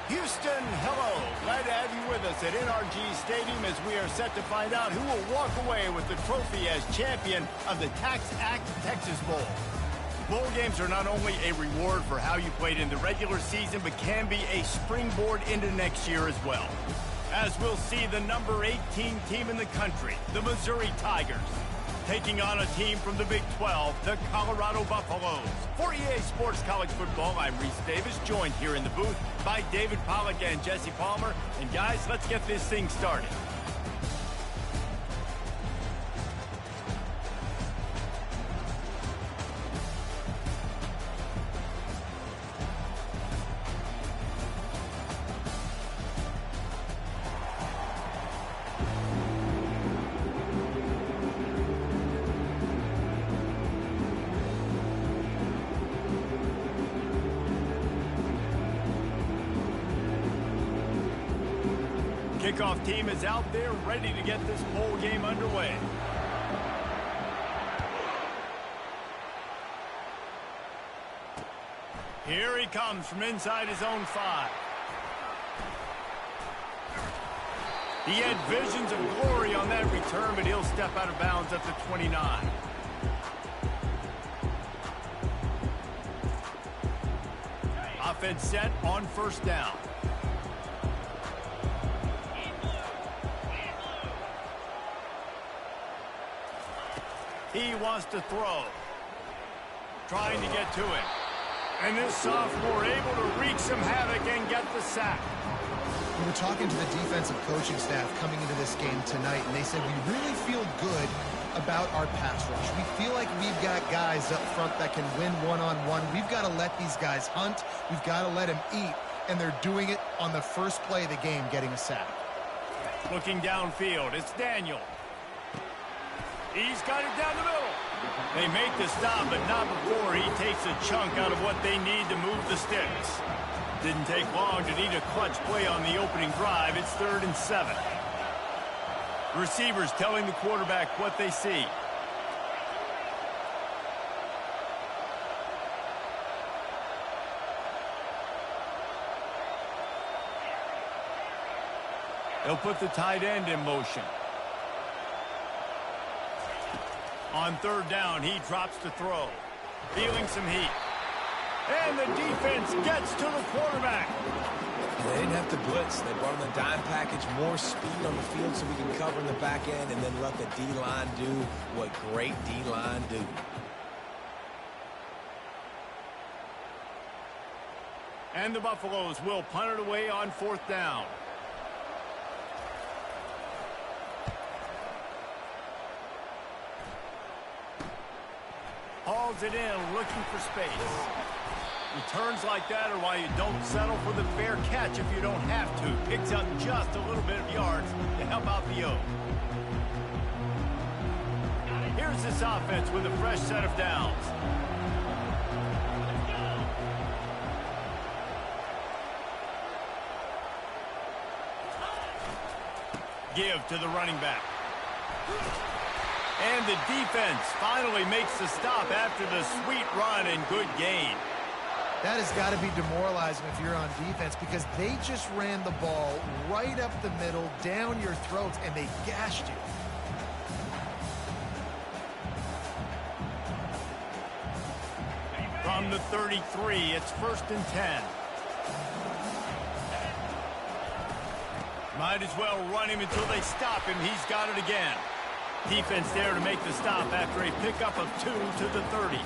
Houston, hello. Glad to have you with us at NRG Stadium as we are set to find out who will walk away with the trophy as champion of the Tax Act Texas Bowl. Bowl games are not only a reward for how you played in the regular season, but can be a springboard into next year as well. As we'll see the number 18 team in the country, the Missouri Tigers, taking on a team from the Big 12, the Colorado Buffaloes. For EA Sports College Football, I'm Reese Davis, joined here in the booth by David Pollack and Jesse Palmer. And guys, let's get this thing started. Kickoff team is out there ready to get this bowl game underway. Here he comes from inside his own 5. He had visions of glory on that return, but he'll step out of bounds at the 29. Offense set on first down. He wants to throw. Trying to get to it. And this sophomore able to wreak some havoc and get the sack. We were talking to the defensive coaching staff coming into this game tonight, and they said we really feel good about our pass rush. We feel like we've got guys up front that can win one-on-one. We've got to let these guys hunt. We've got to let them eat, and they're doing it on the first play of the game, getting a sack. Looking downfield, it's Daniel. He's got it down the middle. They make the stop, but not before he takes a chunk out of what they need to move the sticks. Didn't take long to need a clutch play on the opening drive. It's 3rd and 7. Receivers telling the quarterback what they see. They'll put the tight end in motion. On 3rd down, he drops to throw. Feeling some heat. And the defense gets to the quarterback. They didn't have to blitz. They brought in the dime package, more speed on the field so we can cover in the back end and then let the D-line do what great D-line do. And the Buffaloes will punt it away on 4th down. Hauls it in, looking for space. Returns like that are why you don't settle for the fair catch if you don't have to. Picks up just a little bit of yards to help out the O. Here's this offense with a fresh set of downs. Give to the running back. And the defense finally makes the stop after the sweet run and good gain. That has got to be demoralizing if you're on defense because they just ran the ball right up the middle, down your throats, and they gashed you. From the 33, it's 1st and 10. Might as well run him until they stop him. He's got it again. Defense there to make the stop after a pickup of 2 to the 30.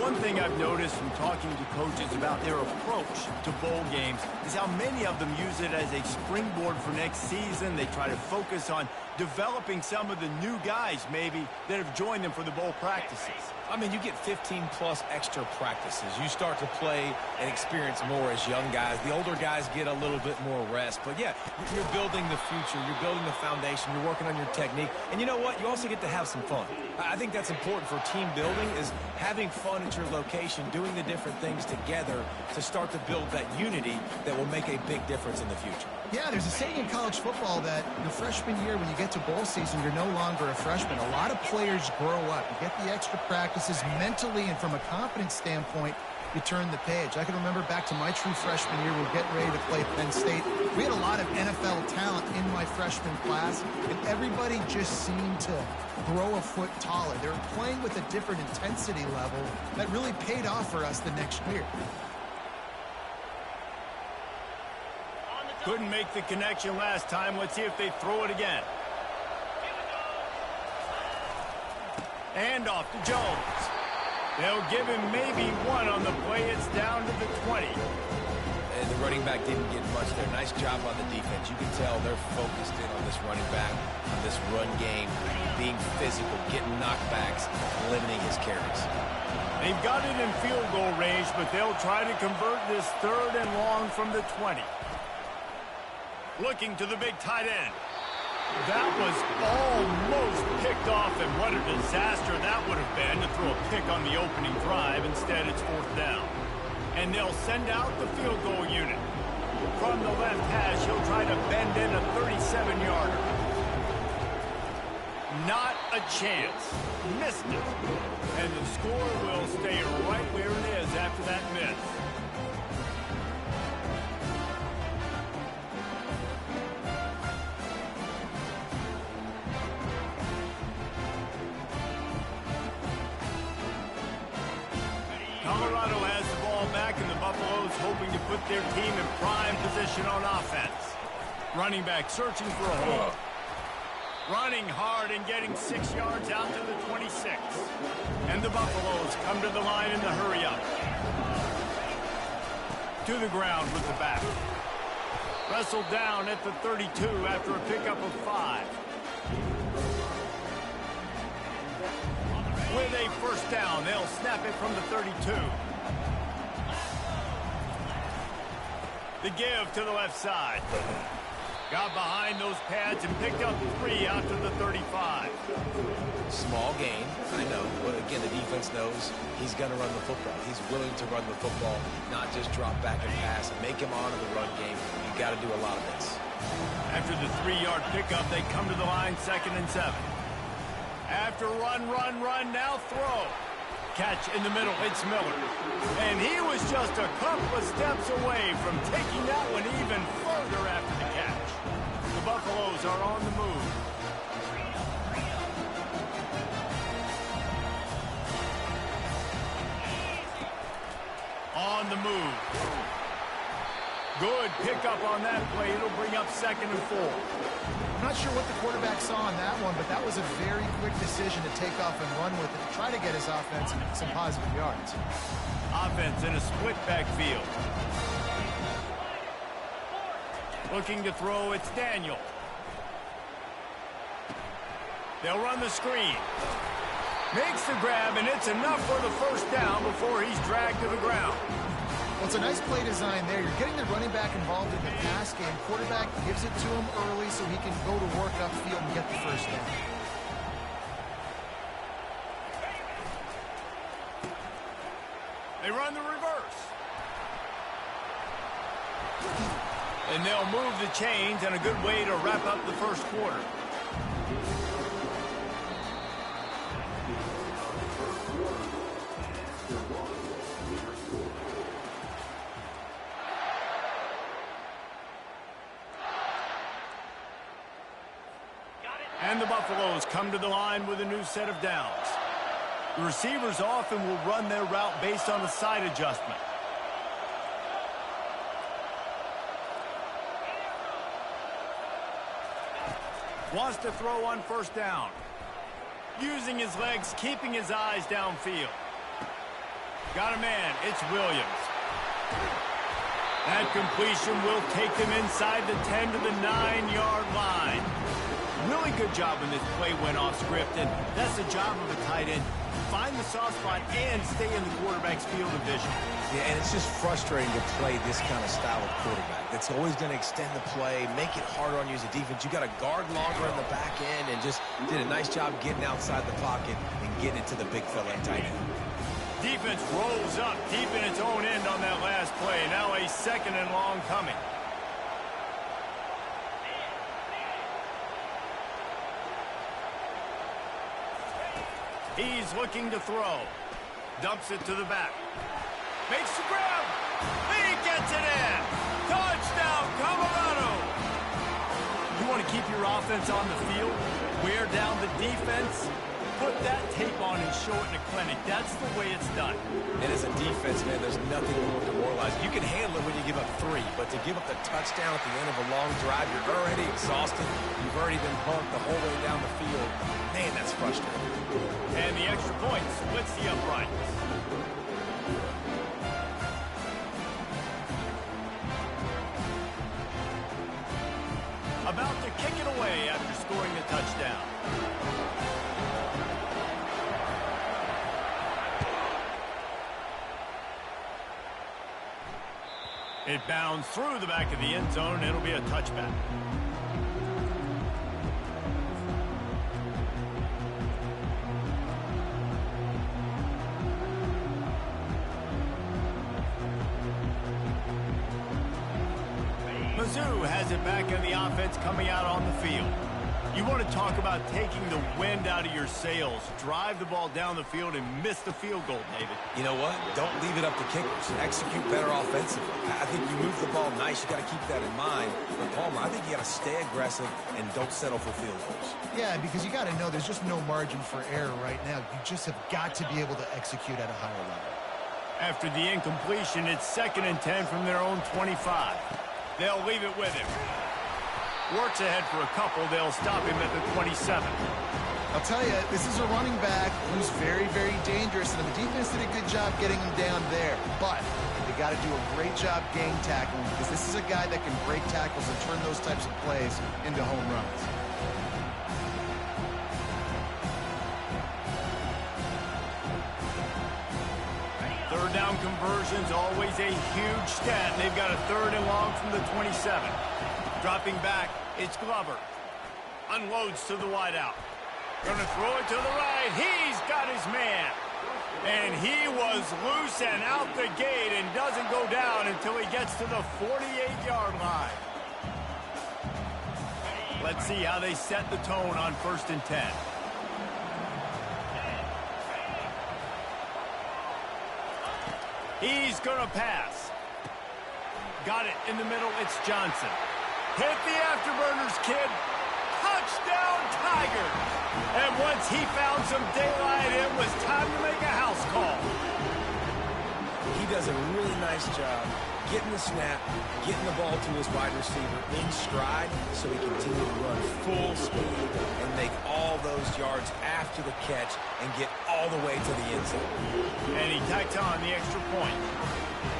One thing I've noticed from talking to coaches about their approach to bowl games is how many of them use it as a springboard for next season. They try to focus on developing some of the new guys maybe that have joined them for the bowl practices. I mean, you get 15-plus extra practices. You start to play and experience more as young guys. The older guys get a little bit more rest. But, yeah, you're building the future. You're building the foundation. You're working on your technique. And you know what? You also get to have some fun. I think that's important for team building is having fun at your location, doing the different things together to start to build that unity that will make a big difference in the future. Yeah, there's a saying in college football that your freshman year, when you get to bowl season, you're no longer a freshman. A lot of players grow up. You get the extra practices mentally and from a confidence standpoint. you turn the page. I can remember back to my true freshman year, we were getting ready to play Penn State. We had a lot of NFL talent in my freshman class, and everybody just seemed to grow a foot taller. They were playing with a different intensity level that really paid off for us the next year. Couldn't make the connection last time. Let's see if they throw it again. And off to Jones. They'll give him maybe one on the play. It's down to the 20. And the running back didn't get much there. Nice job on the defense. You can tell they're focused in on this running back, on this run game, being physical, getting knockbacks, limiting his carries. They've got it in field goal range, but they'll try to convert this 3rd and long from the 20. Looking to the big tight end. That was almost picked off, and what a disaster that would have been to throw a pick on the opening drive. Instead, it's 4th down. And they'll send out the field goal unit. From the left hash, he'll try to bend in a 37-yarder. Not a chance. Missed it. And the score will stay right where it is after that miss. Colorado has the ball back, and the Buffaloes hoping to put their team in prime position on offense. Running back searching for a hole. Running hard and getting 6 yards out to the 26. And the Buffaloes come to the line in the hurry-up. To the ground with the back. Wrestled down at the 32 after a pickup of 5. With a 1st down, they'll snap it from the 32. The give to the left side. Got behind those pads and picked up 3 out to the 35. Small gain, I know, but again, the defense knows he's going to run the football. He's willing to run the football, not just drop back and pass and make him honor the run game. You've got to do a lot of this. After the 3-yard pickup, they come to the line 2nd and 7. After run, now throw. Catch in the middle, it's Miller. And he was just a couple of steps away from taking that one even further after the catch. The Buffaloes are on the move. On the move. Good pickup on that play. It'll bring up 2nd and 4. I'm not sure what the quarterback saw on that one, but that was a very quick decision to take off and run with it to try to get his offense some positive yards. Offense in a split backfield. Looking to throw, it's Daniel. They'll run the screen. Makes the grab, and it's enough for the 1st down before he's dragged to the ground. Well, it's a nice play design there. You're getting the running back involved in the pass game. Quarterback gives it to him early so he can go to work upfield and get the 1st down. They run the reverse. And they'll move the chains, and a good way to wrap up the 1st quarter. And the Buffaloes come to the line with a new set of downs. The receivers often will run their route based on a side adjustment. Wants to throw on 1st down. Using his legs, keeping his eyes downfield. Got a man, it's Williams. That completion will take them inside the 10 to the 9-yard line. Really good job when this play went off script, and that's the job of a tight end. Find the soft spot and stay in the quarterback's field of vision. Yeah, and it's just frustrating to play this kind of style of quarterback. That's always going to extend the play, make it harder on you as a defense. You got to guard longer in the back end, and just did a nice job getting outside the pocket and getting it to the big fella and tight end. Defense rolls up deep in its own end on that last play. Now a 2nd and long coming. He's looking to throw. Dumps it to the back. Makes the grab. He gets it in. Touchdown, Colorado. You want to keep your offense on the field? Wear down the defense? Put that tape on and show it in a clinic. That's the way it's done. And as a defense, man, there's nothing more demoralizing. You can handle it when you give up 3, but to give up the touchdown at the end of a long drive, you're already exhausted. You've already been bumped the whole way down the field. Man, that's frustrating. And the extra point splits the uprights. About to kick it away after scoring the touchdown. It bounds through the back of the end zone, and it'll be a touchback. Mizzou has it back in the offense coming out on the field. You want to talk about taking the wind out of your sails. Drive the ball down the field and miss the field goal, David. You know what? Don't leave it up to kickers. Execute better offensively. I think you move the ball nice. You got to keep that in mind. But, Palmer, I think you got to stay aggressive and don't settle for field goals. Yeah, because you got to know there's just no margin for error right now. You just have got to be able to execute at a higher level. After the incompletion, it's 2nd and 10 from their own 25. They'll leave it with him. Works ahead for a couple. They'll stop him at the 27. I'll tell you, this is a running back who's very, very dangerous, and the defense did a good job getting him down there. But they got to do a great job gang tackling, because this is a guy that can break tackles and turn those types of plays into home runs. Third down conversions, always a huge stat. They've got a 3rd and long from the 27. Dropping back, it's Glover. Unloads to the wideout. Gonna throw it to the right. He's got his man. And he was loose and out the gate and doesn't go down until he gets to the 48-yard line. Let's see how they set the tone on 1st and 10. He's gonna pass. Got it in the middle, it's Johnson. Hit the afterburners, kid. Touchdown, Tigers. And once he found some daylight, it was time to make a house call. He does a really nice job getting the snap, getting the ball to his wide receiver in stride so he continues to run full speed and make all those yards after the catch and get all the way to the end zone. And he tacks on the extra point.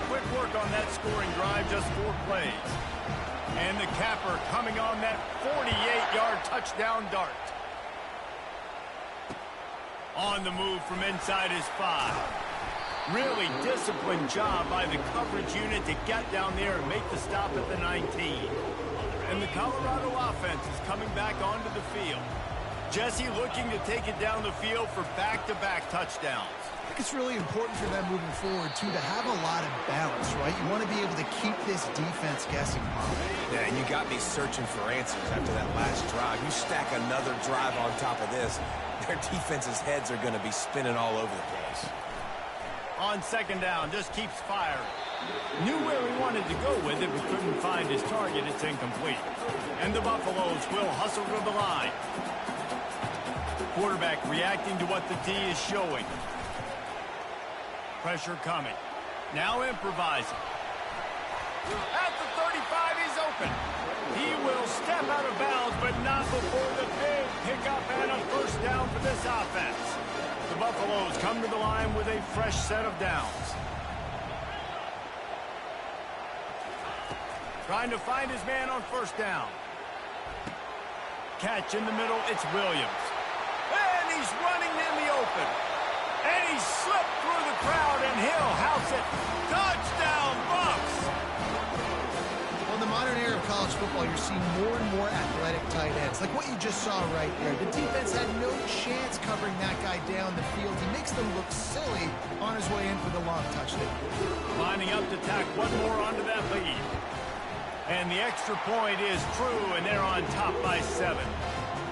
Quick work on that scoring drive, just 4 plays. And the capper coming on that 48-yard touchdown dart. On the move from inside his 5. Really disciplined job by the coverage unit to get down there and make the stop at the 19. And the Colorado offense is coming back onto the field. Jesse looking to take it down the field for back-to-back touchdowns. I think it's really important for them moving forward, too, to have a lot of balance, right? You want to be able to keep this defense guessing, Bob. Yeah, and you got me searching for answers after that last drive. You stack another drive on top of this, their defense's heads are going to be spinning all over the place. On 2nd down, just keeps firing. Knew where he wanted to go with it, but couldn't find his target. It's incomplete. And the Buffaloes will hustle to the line. Quarterback reacting to what the D is showing. Pressure coming. Now improvising. At the 35, he's open. He will step out of bounds, but not before the big pickup and a 1st down for this offense. The Buffaloes come to the line with a fresh set of downs. Trying to find his man on 1st down. Catch in the middle, it's Williams. And he's running in the open. And he slipped through the crowd, and he'll house it. Touchdown, Bucs! Well, in the modern era of college football, you're seeing more and more athletic tight ends, like what you just saw right there. The defense had no chance covering that guy down the field. He makes them look silly on his way in for the long touchdown. Lining up to tack one more onto that lead. And the extra point is true, and they're on top by 7.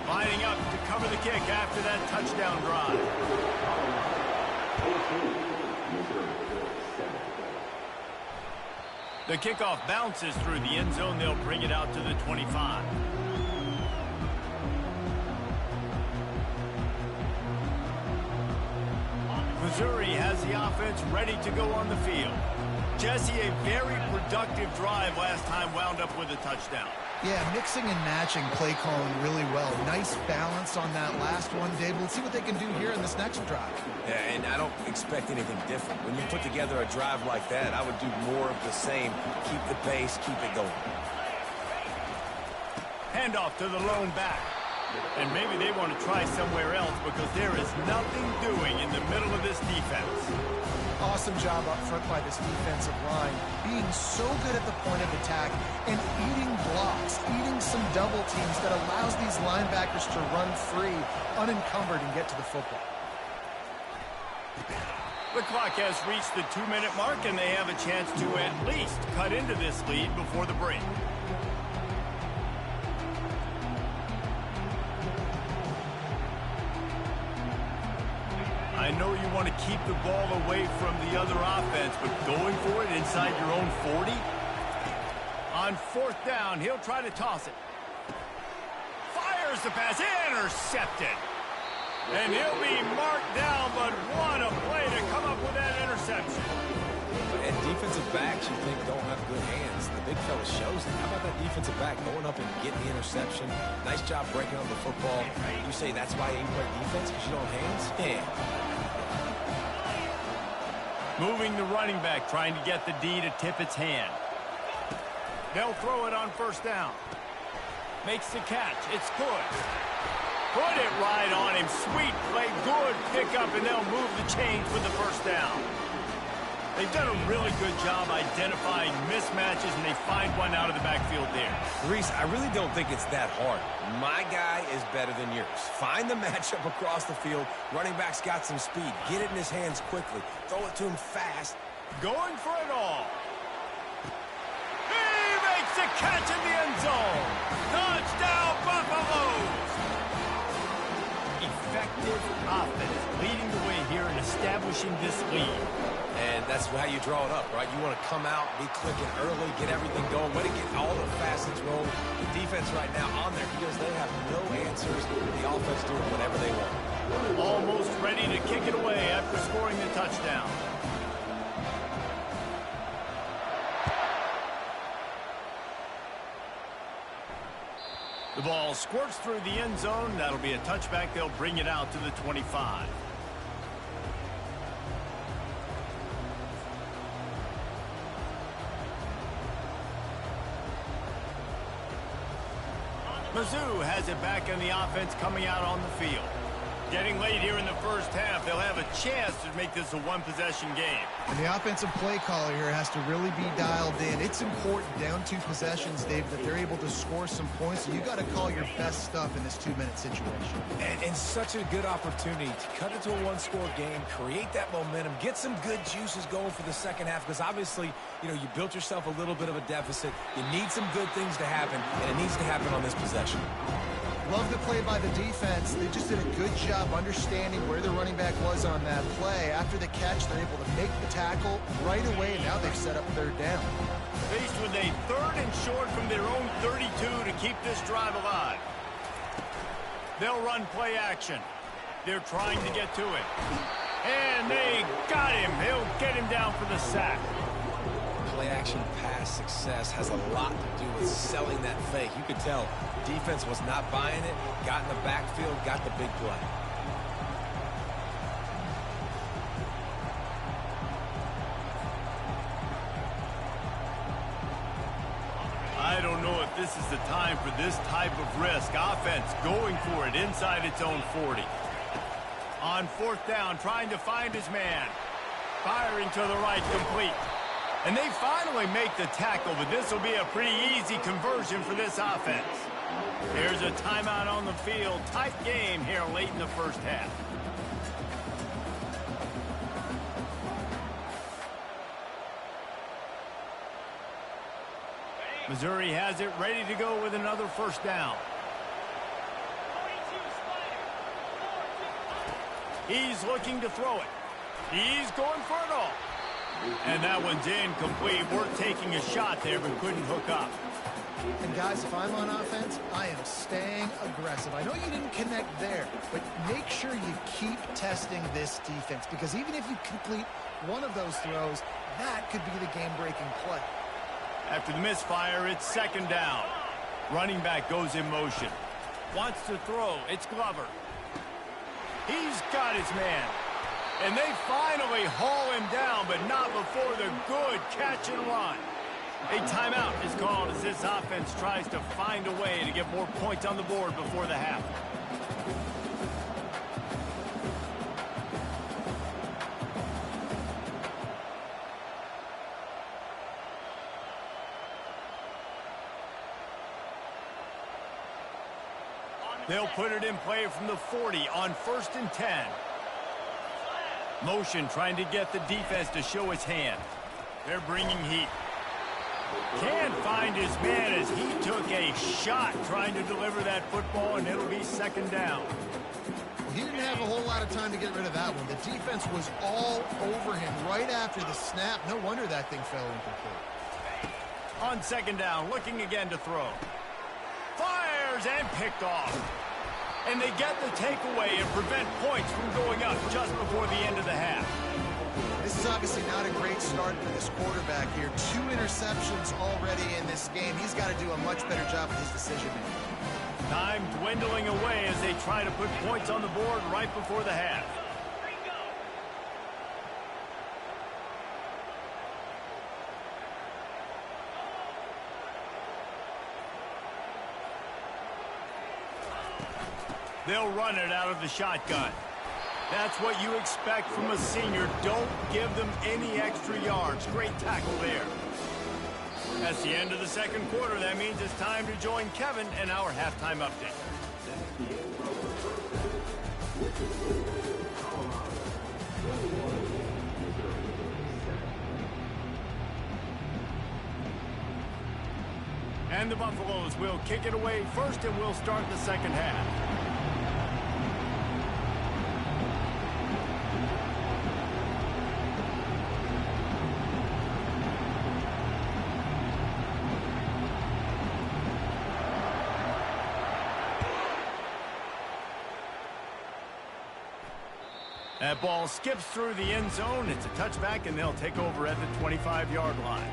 Lining up to cover the kick after that touchdown drive. The kickoff bounces through the end zone. They'll bring it out to the 25. Missouri has the offense ready to go on the field. Jesse, a very productive drive last time wound up with a touchdown. Yeah, mixing and matching play calling really well. Nice balance on that last one, Dave. Let's see what they can do here in this next drive. Yeah, and I don't expect anything different. When you put together a drive like that, I would do more of the same. Keep the pace, keep it going. Handoff to the lone back. And maybe they want to try somewhere else because there is nothing doing in the middle of this defense. Awesome job up front by this defensive line, being so good at the point of attack and eating blocks, eating some double teams that allows these linebackers to run free, unencumbered, and get to the football. The clock has reached the 2-minute mark, and they have a chance to at least cut into this lead before the break. I know you want to keep the ball away from the other offense, but going for it inside your own 40? On 4th down, he'll try to toss it. Fires the pass, intercepted. And he'll be marked down, but what a play to come up with that interception. And defensive backs you think don't have good hands. The big fella shows it. How about that defensive back going up and getting the interception? Nice job breaking on the football. You say that's why you play defense, because you don't have hands? Yeah. Moving the running back, trying to get the D to tip its hand. They'll throw it on 1st down. Makes the catch. It's good. Put it right on him. Sweet play. Good pickup, and they'll move the chains with the 1st down. They've done a really good job identifying mismatches, and they find one out of the backfield there. Reese, I really don't think it's that hard. My guy is better than yours. Find the matchup across the field. Running back's got some speed. Get it in his hands quickly. Throw it to him fast. Going for it all. He makes the catch in the end zone. Touchdown, Buffaloes. Effective offense leading the way here in establishing this lead. And that's how you draw it up, right? You want to come out, be clicking early, get everything going, way to get all the facets rolling. The defense right now on their heels, they have no answers. The offense doing whatever they want. Almost ready to kick it away after scoring the touchdown. The ball squirts through the end zone. That'll be a touchback. They'll bring it out to the 25. Mizzou has it back in the offense coming out on the field. Getting late here in the first half, they'll have a chance to make this a one-possession game. And the offensive play caller here has to really be dialed in. It's important down 2 possessions, Dave, that they're able to score some points. And you got to call your best stuff in this 2-minute situation. And such a good opportunity to cut it to a one-score game, create that momentum, get some good juices going for the second half. Because obviously, you know, you built yourself a little bit of a deficit. You need some good things to happen, and it needs to happen on this possession. Love the play by the defense. They just did a good job understanding where the running back was on that play. After the catch, they're able to make the tackle right away, and now they've set up 3rd down. Faced with a 3rd and short from their own 32 to keep this drive alive. They'll run play action. They're trying to get to it. And they got him. They'll get him down for the sack. Play-action pass success has a lot to do with selling that fake. You could tell defense was not buying it, got in the backfield, got the big play. I don't know if this is the time for this type of risk. Offense going for it inside its own 40. On 4th down, trying to find his man. Firing to the right, complete. And they finally make the tackle, but this will be a pretty easy conversion for this offense. There's a timeout on the field. Tight game here late in the first half. Missouri has it ready to go with another 1st down. He's looking to throw it. He's going for it all. And that one's incomplete. We're taking a shot there, but couldn't hook up. And guys, if I'm on offense, I am staying aggressive. I know you didn't connect there, but make sure you keep testing this defense, because even if you complete one of those throws, that could be the game-breaking play. After the misfire, it's second down. Running back goes in motion. Wants to throw. It's Glover. He's got his man. And they finally haul him down, but not before the good catch and run. A timeout is called as this offense tries to find a way to get more points on the board before the half. They'll put it in play from the 40 on 1st and 10. Motion trying to get the defense to show his hand. They're bringing heat. Can't find his man as he took a shot trying to deliver that football, and it'll be second down. Well, he didn't have a whole lot of time to get rid of that one. The defense was all over him right after the snap. No wonder that thing fell incomplete. On second down, looking again to throw. Fires and picked off. And they get the takeaway and prevent points from going up just before the end of the half. This is obviously not a great start for this quarterback here. 2 interceptions already in this game. He's got to do a much better job with his decision-making. Time dwindling away as they try to put points on the board right before the half. They'll run it out of the shotgun. That's what you expect from a senior. Don't give them any extra yards. Great tackle there. That's the end of the second quarter. That means it's time to join Kevin in our halftime update. And the Buffaloes will kick it away first, and we'll start the second half. That ball skips through the end zone. It's a touchback, and they'll take over at the 25-yard line.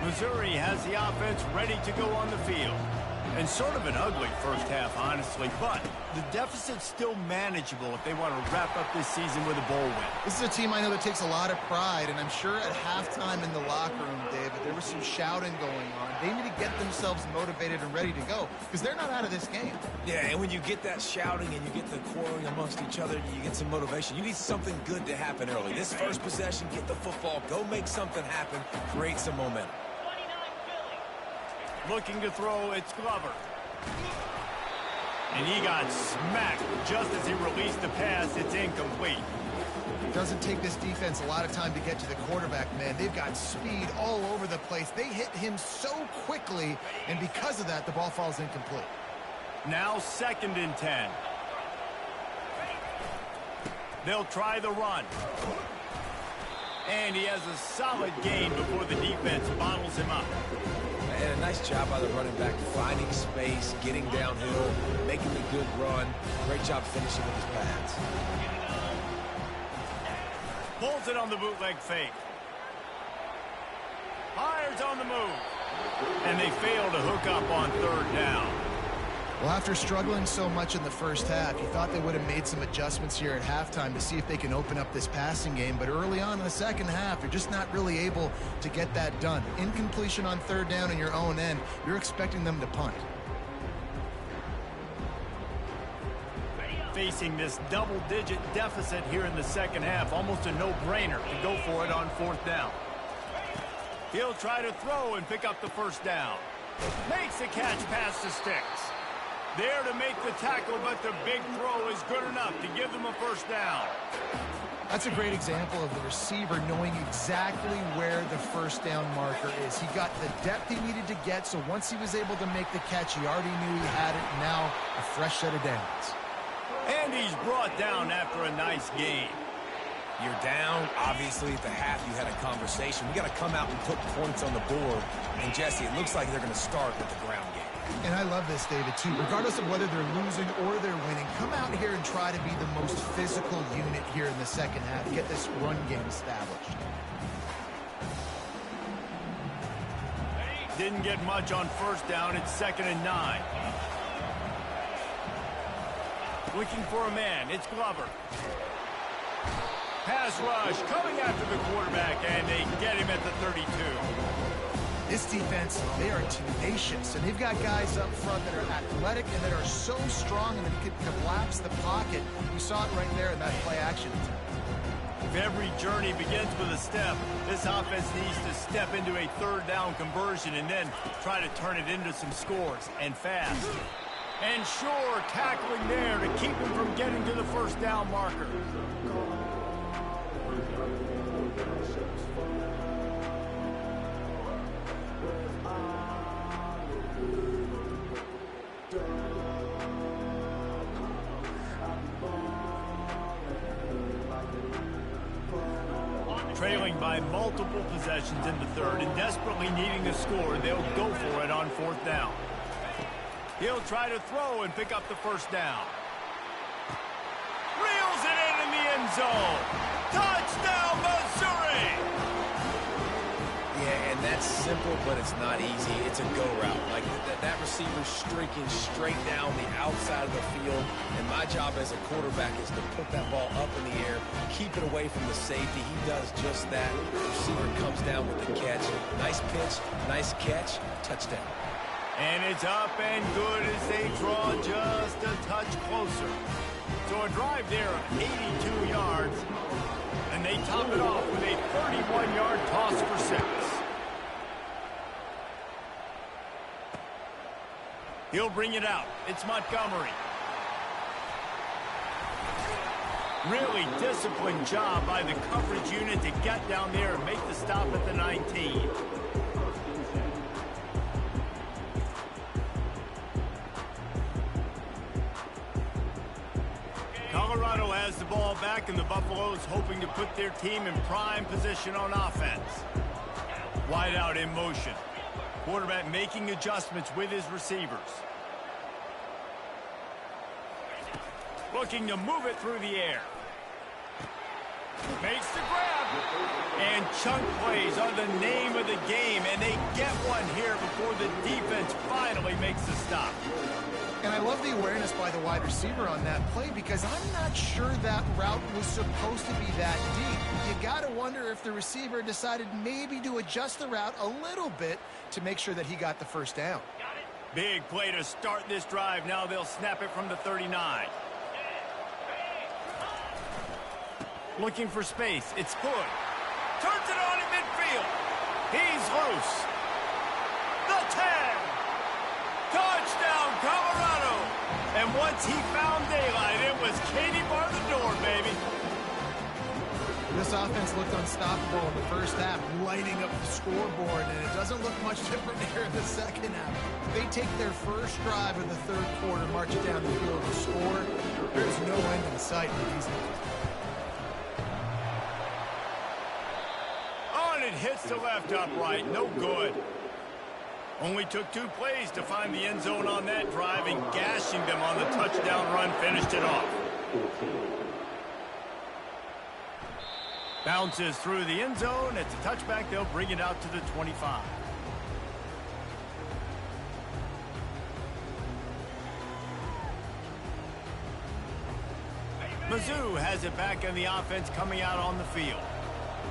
Missouri has the offense ready to go on the field. And sort of an ugly first half, honestly, but the deficit's still manageable if they want to wrap up this season with a bowl win. This is a team I know that takes a lot of pride, and I'm sure at halftime in the locker room, David, there was some shouting going on. They need to get themselves motivated and ready to go, because they're not out of this game. Yeah, and when you get that shouting and you get the quarreling amongst each other, you get some motivation. You need something good to happen early. This first possession, get the football, go make something happen, create some momentum. Looking to throw, it's Glover. And he got smacked just as he released the pass. It's incomplete. It doesn't take this defense a lot of time to get to the quarterback, man. They've got speed all over the place. They hit him so quickly, and because of that, the ball falls incomplete. Now 2nd and 10. They'll try the run. And he has a solid gain before the defense bottles him up. And a nice job by the running back, finding space, getting downhill, making a good run. Great job finishing with his pads. Pulls it on the bootleg fake. Fires on the move. And they fail to hook up on 3rd down. Well, after struggling so much in the first half, you thought they would have made some adjustments here at halftime to see if they can open up this passing game. But early on in the second half, you're just not really able to get that done. Incompletion on 3rd down in your own end, you're expecting them to punt. Facing this double-digit deficit here in the second half, almost a no-brainer to go for it on 4th down. He'll try to throw and pick up the 1st down. Makes the catch past the sticks. There to make the tackle, but the big throw is good enough to give them a 1st down. That's a great example of the receiver knowing exactly where the first down marker is. He got the depth he needed to get, so once he was able to make the catch, he already knew he had it. Now a fresh set of downs. And he's brought down after a nice game. You're down. Obviously, at the half, you had a conversation. We got to come out and put points on the board. And, Jesse, it looks like they're going to start with the ground game. And I love this, David, too. Regardless of whether they're losing or they're winning, come out here and try to be the most physical unit here in the second half. Get this run game established. Didn't get much on first down. It's 2nd and 9. Looking for a man. It's Glover. Pass rush coming after the quarterback, and they get him at the 32. This defense, they are tenacious, and they've got guys up front that are athletic and that are so strong and that can collapse the pocket. You saw it right there in that play action attempt. If every journey begins with a step, this offense needs to step into a third down conversion and then try to turn it into some scores, and fast. And sure, tackling there to keep him from getting to the first down marker. Trailing by multiple possessions in the third and desperately needing a score, they'll go for it on 4th down. He'll try to throw and pick up the first down. Reels it in the end zone. Touchdown, Missouri! Yeah, and that's simple, but it's not easy. It's a go route. Like that receiver's streaking straight down the outside of the field, and my job as a quarterback is to put that ball up in the air, keep it away from the safety. He does just that. The receiver comes down with the catch. Nice pitch, nice catch, touchdown. And it's up and good as they draw just a touch closer. So a drive there of 82 yards, and they top it off with a 31-yard toss for 6. He'll bring it out. It's Montgomery. Really disciplined job by the coverage unit to get down there and make the stop at the 19. Colorado has the ball back, and the Buffaloes hoping to put their team in prime position on offense. Wide out in motion. Quarterback making adjustments with his receivers. Looking to move it through the air. Makes the grab. And chunk plays are the name of the game, and they get one here before the defense finally makes the stop. And I love the awareness by the wide receiver on that play, because I'm not sure that route was supposed to be that deep. You got to wonder if the receiver decided maybe to adjust the route a little bit to make sure that he got the first down. Big play to start this drive. Now they'll snap it from the 39. Looking for space. It's Hood. Turns it on in midfield. He's loose. The 10. Touchdown, Colorado. And once he found daylight, it was Katie bar the door, baby. This offense looked unstoppable in the first half, lighting up the scoreboard, and it doesn't look much different here in the second half. They take their first drive of the third quarter, march it down the field to score. There's no end in sight for these guys. It hits the left upright. No good. Only took 2 plays to find the end zone on that drive, and gashing them on the touchdown run finished it off. Bounces through the end zone. It's a touchback. They'll bring it out to the 25. Mizzou has it back in the offense coming out on the field.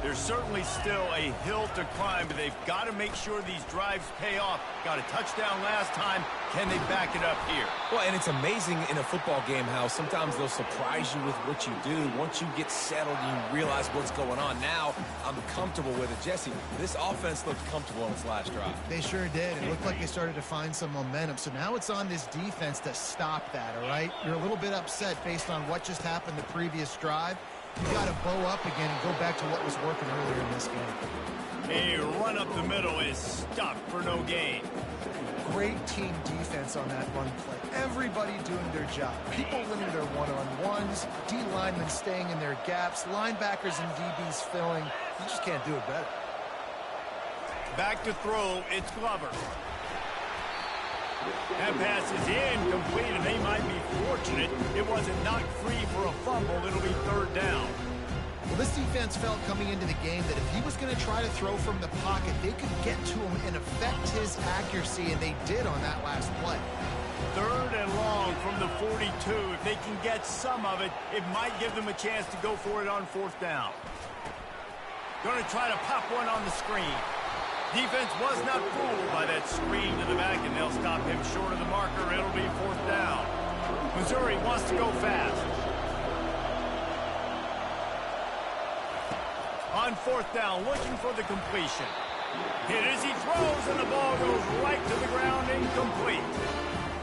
There's certainly still a hill to climb, but they've got to make sure these drives pay off. Got a touchdown last time. Can they back it up here? Well, and it's amazing in a football game how sometimes they'll surprise you with what you do. Once you get settled, you realize what's going on. Now, I'm comfortable with it. Jesse, this offense looked comfortable on its last drive. They sure did. It looked like they started to find some momentum. So now it's on this defense to stop that, all right? You're a little bit upset based on what just happened the previous drive. You got to bow up again and go back to what was working earlier in this game. A run up the middle is stopped for no gain. Great team defense on that run play. Everybody doing their job. People winning their one-on-ones, D linemen staying in their gaps, linebackers and DBs filling. You just can't do it better. Back to throw, it's Glover. That pass is incomplete, and they might be fortunate it wasn't knocked free for a fumble. It'll be third down. Well, this defense felt coming into the game that if he was going to try to throw from the pocket, they could get to him and affect his accuracy, and they did on that last play. Third and long from the 42. If they can get some of it, it might give them a chance to go for it on fourth down. Going to try to pop one on the screen. Defense was not fooled by that screen to the back, and they'll stop him short of the marker. It'll be fourth down. Missouri wants to go fast. On fourth down, looking for the completion. Hit as he throws, and the ball goes right to the ground, incomplete.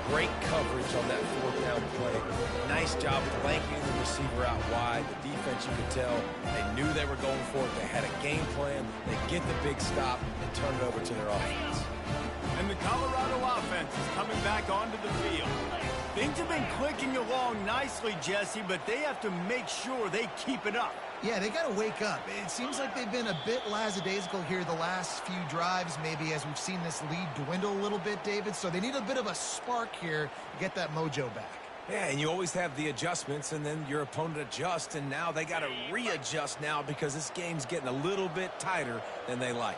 Great coverage on that fourth down play. Nice job flanking the receiver out wide. The defense, you could tell, they knew they were going for it. They had a game plan. They get the big stop and turn it over to their offense. And the Colorado offense is coming back onto the field. Things have been clicking along nicely, Jesse, but they have to make sure they keep it up. Yeah, they got to wake up. It seems like they've been a bit lackadaisical here the last few drives, maybe, as we've seen this lead dwindle a little bit, David. So they need a bit of a spark here to get that mojo back. Yeah, and you always have the adjustments, and then your opponent adjusts, and now they got to readjust now because this game's getting a little bit tighter than they like.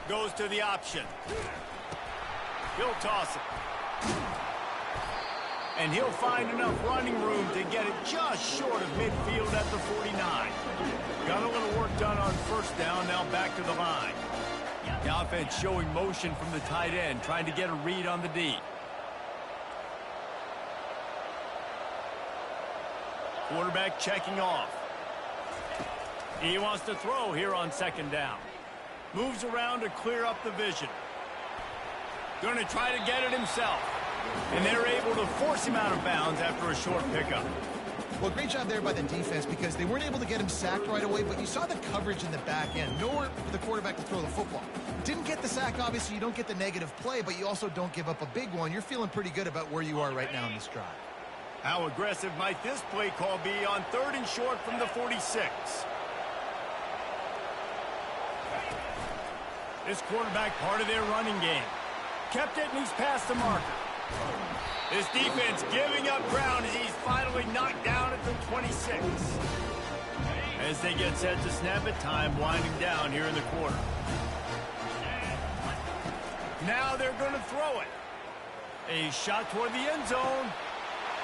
Goes to the option. He'll toss it. And he'll find enough running room to get it just short of midfield at the 49. Got a little work done on first down, now back to the line. The offense showing motion from the tight end, trying to get a read on the D. Quarterback checking off. He wants to throw here on second down. Moves around to clear up the vision. Going to try to get it himself. And they're able to force him out of bounds after a short pickup. Well, great job there by the defense because they weren't able to get him sacked right away, but you saw the coverage in the back end. Nowhere for the quarterback to throw the football. Didn't get the sack, obviously. You don't get the negative play, but you also don't give up a big one. You're feeling pretty good about where you are right now in this drive. How aggressive might this play call be on third and short from the 46? This quarterback part of their running game. Kept it, and he's past the marker. This defense giving up ground as he's finally knocked down at the 26. As they get set to snap it, time winding down here in the quarter. Now they're going to throw it. A shot toward the end zone.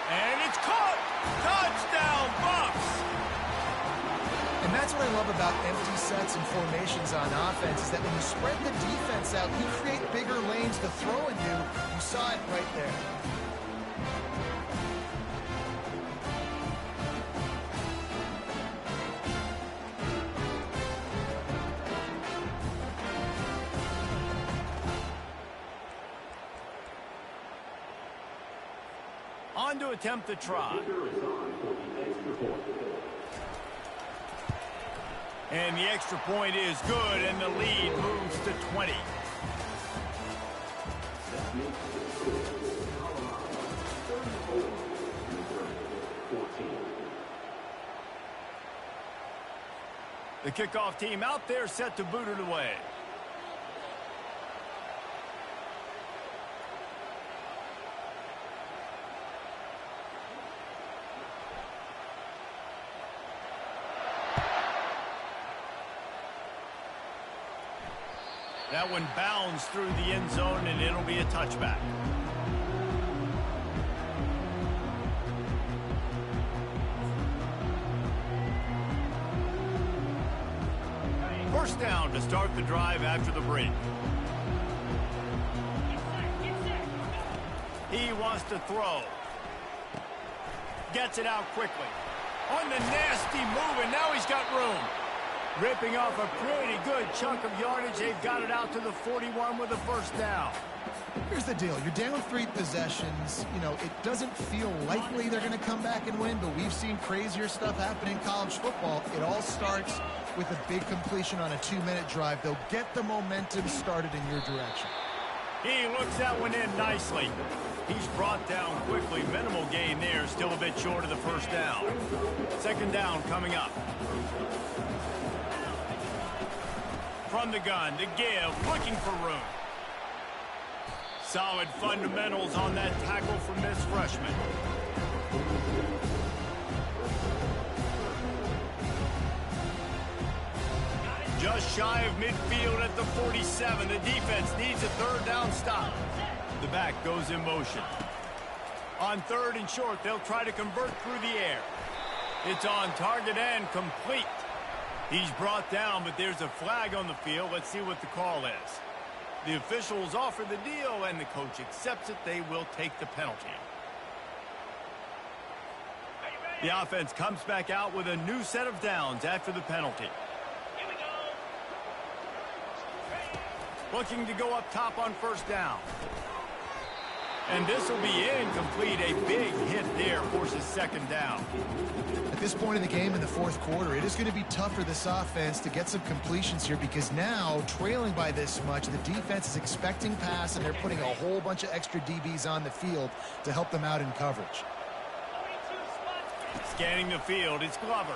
And it's caught! Touchdown, Bucs! And that's what I love about empty sets and formations on offense is that when you spread the defense out, you create bigger lanes to throw into. You saw it right there. On to attempt the try. And the extra point is good, and the lead moves to 20. The kickoff team out there set to boot it away. That one bounds through the end zone, and it'll be a touchback. First down to start the drive after the break. He wants to throw. Gets it out quickly. On the nasty move, and now he's got room. Ripping off a pretty good chunk of yardage. They've got it out to the 41 with a first down. Here's the deal. You're down 3 possessions. You know, it doesn't feel likely they're going to come back and win, but we've seen crazier stuff happen in college football. It all starts with a big completion on a 2-minute drive. They'll get the momentum started in your direction. He looks that one in nicely. He's brought down quickly. Minimal gain there. Still a bit short of the first down. Second down coming up. From the gun to give. Looking for room. Solid fundamentals on that tackle from this freshman. Just shy of midfield at the 47. The defense needs a third down stop. The back goes in motion. On third and short, they'll try to convert through the air. It's on target and complete. He's brought down, but there's a flag on the field. Let's see what the call is. The officials offer the deal, and the coach accepts it. They will take the penalty. The offense comes back out with a new set of downs after the penalty. Looking to go up top on first down. And this will be incomplete. A big hit there forces second down. At this point in the game in the fourth quarter, it is going to be tough for this offense to get some completions here because now, trailing by this much, the defense is expecting pass, and they're putting a whole bunch of extra DBs on the field to help them out in coverage. Scanning the field, it's Glover.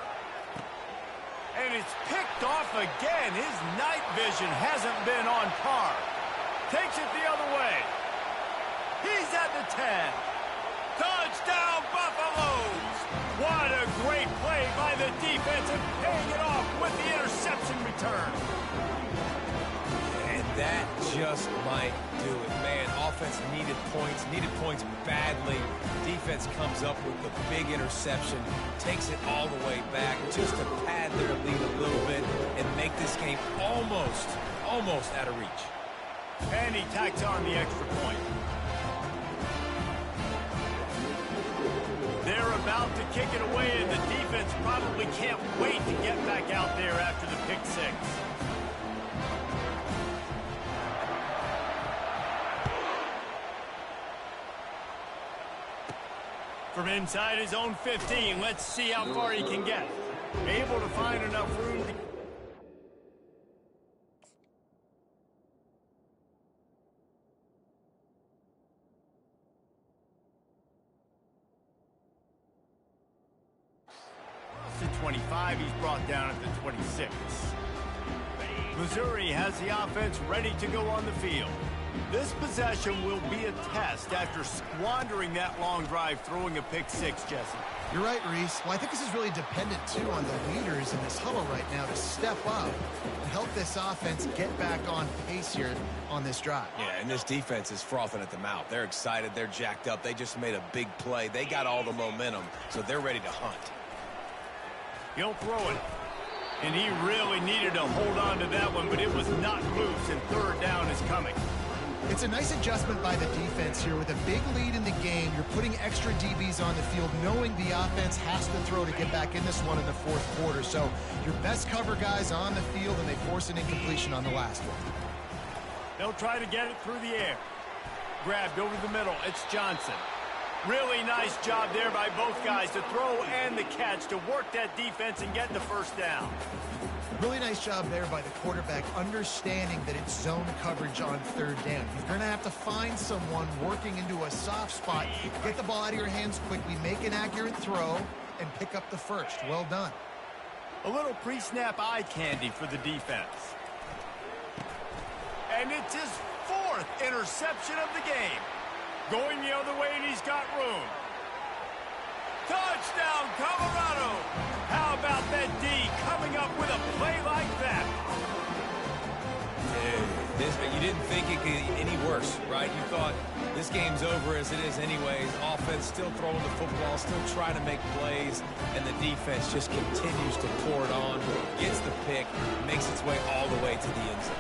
And it's picked off again. His night vision hasn't been on par. Takes it the other way. He's at the 10. Touchdown, Buffaloes! What a great play by the defense and paying it off with the interception return. And that just might do it. Man, offense needed points badly. Defense comes up with the big interception, takes it all the way back just to pad their lead a little bit and make this game almost out of reach. And he tacks on the extra point. They're about to kick it away, and the defense probably can't wait to get back out there after the pick six. From inside his own 15, let's see how far he can get. Able to find enough room to... to 25, he's brought down at the 26. Missouri has the offense ready to go on the field. This possession will be a test after squandering that long drive, throwing a pick six, Jesse. You're right, Reese. Well, I think this is really dependent, too, on the leaders in this huddle right now to step up and help this offense get back on pace here on this drive. Yeah, and this defense is frothing at the mouth. They're excited. They're jacked up. They just made a big play. They got all the momentum, so they're ready to hunt. He'll throw it. And he really needed to hold on to that one, but it was not loose, and third down is coming. It's a nice adjustment by the defense here. With a big lead in the game, you're putting extra DBs on the field, knowing the offense has to throw to get back in this one in the fourth quarter. So your best cover guys on the field, and they force an incompletion on the last one. They'll try to get it through the air. Grabbed over the middle. It's Johnson. Really nice job there by both guys to throw and the catch to work that defense and get the first down. Really nice job there by the quarterback, understanding that it's zone coverage on third down. You're going to have to find someone working into a soft spot, get the ball out of your hands quickly, make an accurate throw, and pick up the first. Well done. A little pre-snap eye candy for the defense. And it's his fourth interception of the game. Going the other way, and he's got room. Touchdown, Colorado! How about that D coming up with a play like that? You didn't think it could get any worse, right? You thought this game's over as it is anyways. Offense still throwing the football, still trying to make plays, and the defense just continues to pour it on, gets the pick, makes its way all the way to the end zone.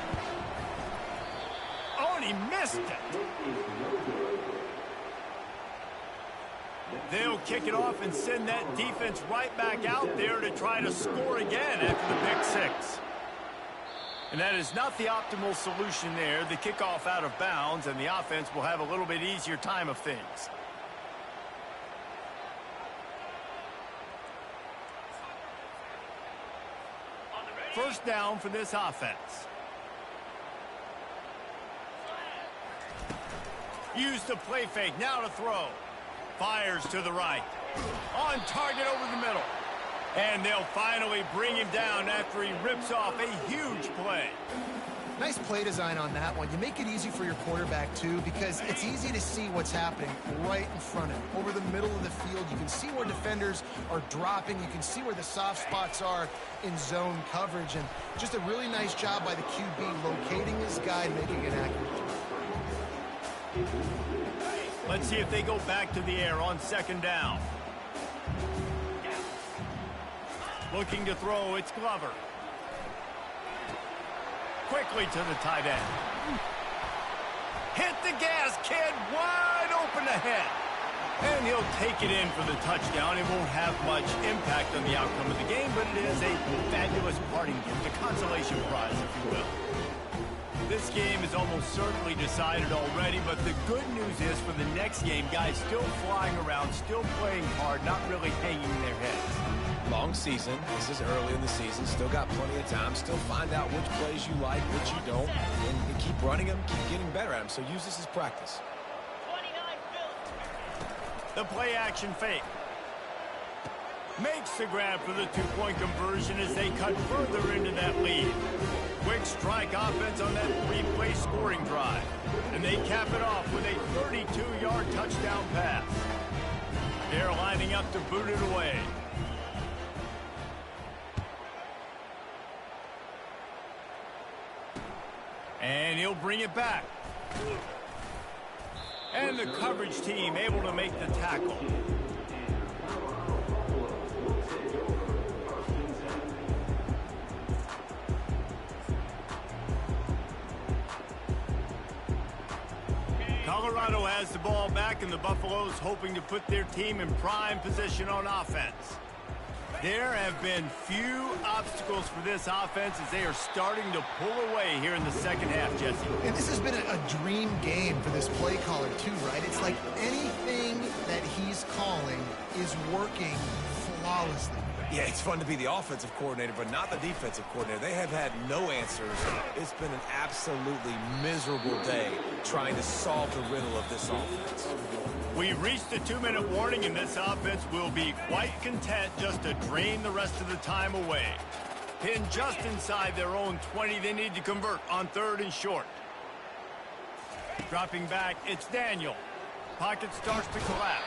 Oh, and he missed it. They'll kick it off and send that defense right back out there to try to score again after the pick six. And that is not the optimal solution there. The kickoff out of bounds, and the offense will have a little bit easier time of things. First down for this offense. Use the play fake, now to throw. Fires to the right. On target over the middle. And they'll finally bring him down after he rips off a huge play. Nice play design on that one. You make it easy for your quarterback, too, because it's easy to see what's happening right in front of him. Over the middle of the field, you can see where defenders are dropping. You can see where the soft spots are in zone coverage. And just a really nice job by the QB locating his guy and making an accurate throw. Let's see if they go back to the air on second down. Looking to throw, it's Glover. Quickly to the tight end. Hit the gas, kid, wide open ahead. And he'll take it in for the touchdown. It won't have much impact on the outcome of the game, but it is a fabulous parting gift, a consolation prize, if you will. This game is almost certainly decided already, but the good news is for the next game, guys still flying around, still playing hard, not really hanging their heads. Long season. This is early in the season. Still got plenty of time. Still find out which plays you like, which you don't, and keep running them, keep getting better at them. So use this as practice. The play action fake. Makes the grab for the two-point conversion as they cut further into that lead. Quick strike offense on that three-play scoring drive. And they cap it off with a 32-yard touchdown pass. They're lining up to boot it away. And he'll bring it back. And the coverage team able to make the tackle. Colorado has the ball back, and the Buffaloes hoping to put their team in prime position on offense. There have been few obstacles for this offense as they are starting to pull away here in the second half, Jesse. And this has been a dream game for this play caller, too, right? It's like anything that he's calling is working flawlessly. Yeah, it's fun to be the offensive coordinator, but not the defensive coordinator. They have had no answers. It's been an absolutely miserable day trying to solve the riddle of this offense. We've reached the 2-minute warning, and this offense will be quite content just to drain the rest of the time away. Pinned just inside their own 20, they need to convert on 3rd and short. Dropping back, it's Daniel. Pocket starts to collapse.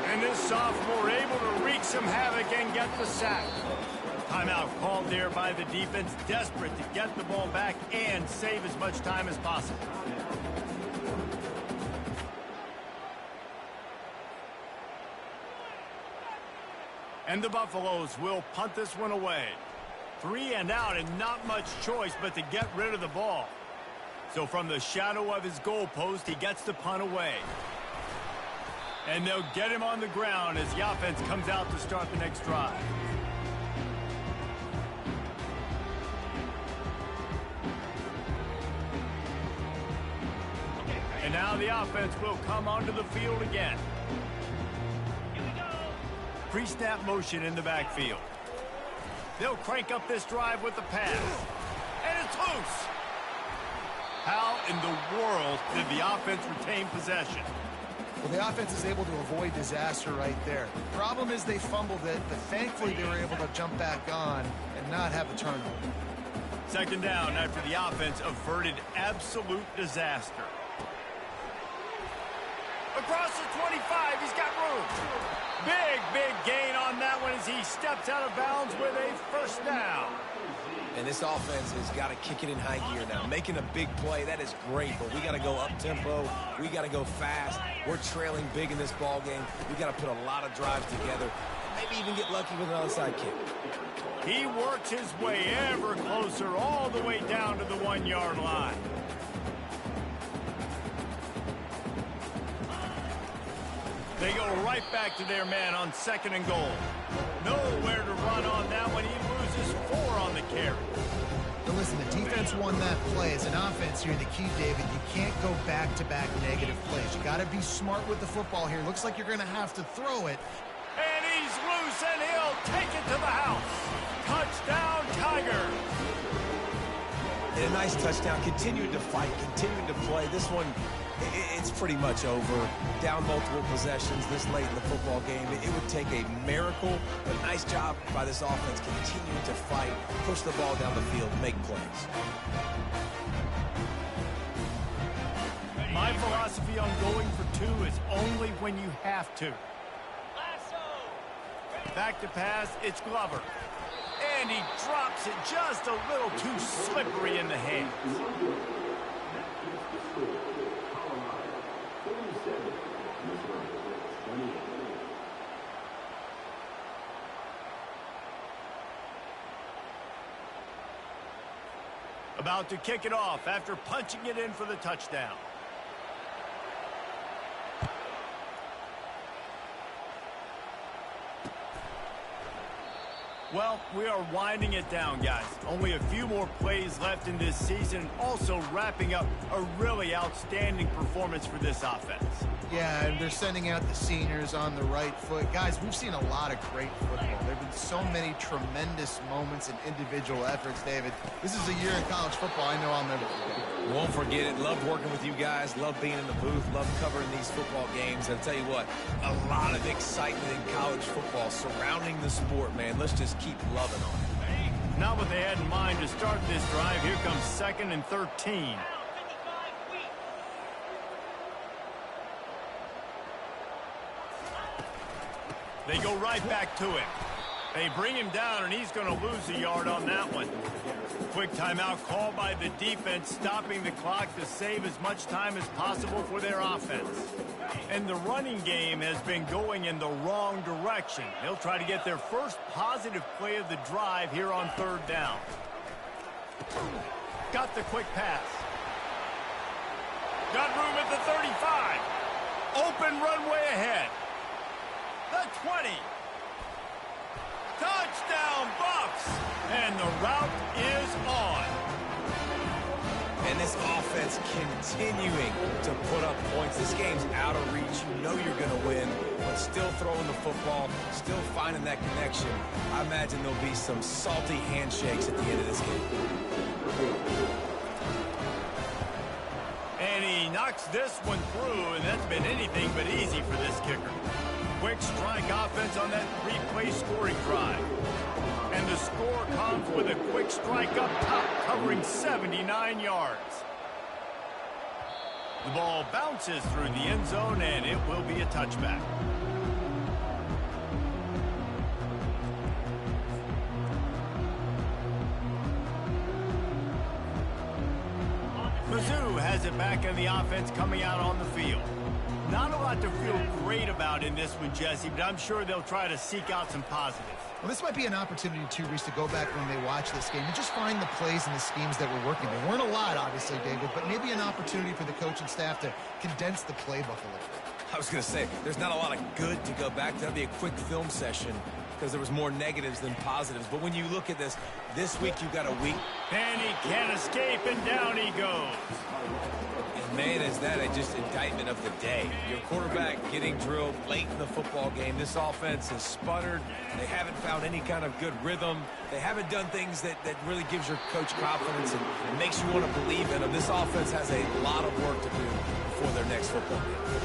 And this sophomore able to wreak some havoc and get the sack. Timeout called there by the defense, desperate to get the ball back and save as much time as possible. And the Buffaloes will punt this one away. 3 and out, and not much choice but to get rid of the ball. So from the shadow of his goalpost, he gets the punt away. And they'll get him on the ground as the offense comes out to start the next drive. And now the offense will come onto the field again. Pre-snap motion in the backfield. They'll crank up this drive with the pass. And it's loose. How in the world did the offense retain possession? Well, the offense is able to avoid disaster right there. The problem is they fumbled it, but thankfully they were able to jump back on and not have a turnover. Second down after the offense averted absolute disaster. Across the 25, he's got room. Big gain on that one as he steps out of bounds with a first down. And this offense has got to kick it in high gear now. Making a big play, that is great, but we got to go up-tempo. We got to go fast. We're trailing big in this ball game. We got to put a lot of drives together. Maybe even get lucky with an onside kick. He works his way ever closer all the way down to the 1-yard line. They go right back to their man on 2nd and goal. Nowhere to run on that one. He loses 4 on the carry. But listen, the defense won that play. As an offense here, the key, David, you can't go back-to-back negative plays. You got to be smart with the football here. Looks like you're going to have to throw it. And he's loose, and he'll take it to the house. Touchdown, Tigers. A nice touchdown. Continuing to fight, continuing to play. This one, it's pretty much over. Down multiple possessions this late in the football game. It would take a miracle, but nice job by this offense continuing to fight, push the ball down the field, make plays. My philosophy on going for 2 is only when you have to. Back to pass, it's Glover. And he drops it just a little too slippery in the hands. About to kick it off after punching it in for the touchdown. Well, we are winding it down, guys. Only a few more plays left in this season. Also wrapping up a really outstanding performance for this offense. Yeah, and they're sending out the seniors on the right foot. Guys, we've seen a lot of great football. There have been so many tremendous moments and individual efforts, David. This is a year in college football I know I'll never forget. Won't forget it. Loved working with you guys. Loved being in the booth. Loved covering these football games. I'll tell you what, a lot of excitement in college football surrounding the sport, man. Let's just keep loving on it. Not what they had in mind to start this drive. Here comes 2nd and 13. They go right back to him. They bring him down, and he's going to lose a yard on that one. Quick timeout called by the defense, stopping the clock to save as much time as possible for their offense. And the running game has been going in the wrong direction. They'll try to get their first positive play of the drive here on 3rd down. Got the quick pass. Got room at the 35. Open runway ahead. The 20. Touchdown, Bucks! And the route is on. And this offense continuing to put up points. This game's out of reach. You know you're going to win, but still throwing the football, still finding that connection. I imagine there'll be some salty handshakes at the end of this game. And he knocks this one through, and that's been anything but easy for this kicker. Quick strike offense on that 3-play scoring drive. And the score comes with a quick strike up top, covering 79 yards. The ball bounces through the end zone, and it will be a touchback. Mizzou has it back in the offense coming out on the field. Not a lot to feel great about in this one, Jesse, but I'm sure they'll try to seek out some positives. Well, this might be an opportunity, too, Reese, to go back when they watch this game and just find the plays and the schemes that were working. There weren't a lot, obviously, David, but maybe an opportunity for the coaching staff to condense the playbook a little bit. I was going to say, there's not a lot of good to go back to. That'd be a quick film session because there was more negatives than positives. But when you look at this week you've got a week. And he can't escape, and down he goes. And man, is that just indictment of the day. Your quarterback getting drilled late in the football game. This offense has sputtered. They haven't found any kind of good rhythm. They haven't done things that really gives your coach confidence and makes you want to believe in them. This offense has a lot of work to do before their next football game.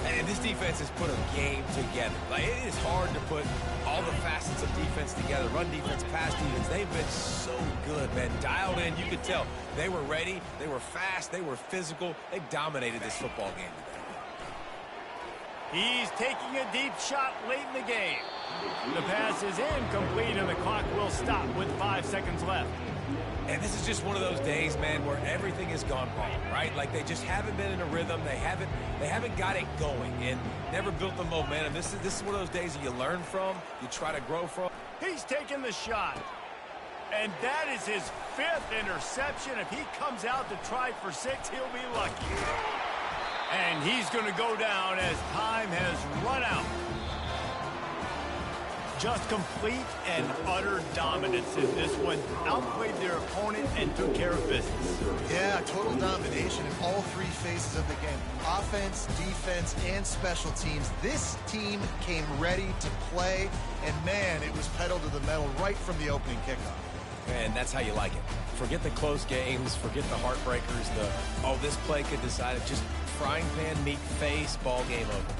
And this defense has put a game together. Like, it is hard to put all the facets of defense together. Run defense, pass defense. They've been so good, man. Dialed in. You could tell they were ready. They were fast. They were physical. They dominated this football game today. He's taking a deep shot late in the game. The pass is incomplete, and the clock will stop with 5 seconds left. And this is just one of those days, man, where everything has gone wrong, right? Like, they just haven't been in a rhythm. They haven't got it going and never built the momentum. This is one of those days that you learn from, you try to grow from. He's taking the shot. And that is his 5th interception. If he comes out to try for 6, he'll be lucky. And he's going to go down as time has run out. Just complete and utter dominance in this one. Outplayed their opponent and took care of business. Yeah, total domination in all three phases of the game. Offense, defense, and special teams. This team came ready to play, and man, it was pedal to the metal right from the opening kickoff. And that's how you like it. Forget the close games, forget the heartbreakers, this play could decide it. Just frying pan, meat face, ball game over.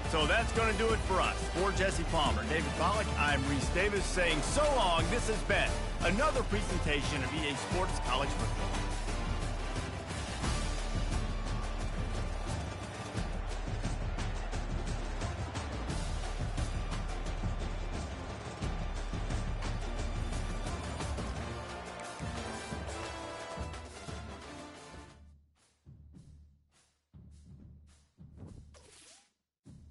So that's going to do it for us. For Jesse Palmer, David Pollack, I'm Reese Davis saying so long. This has been another presentation of EA Sports College Football.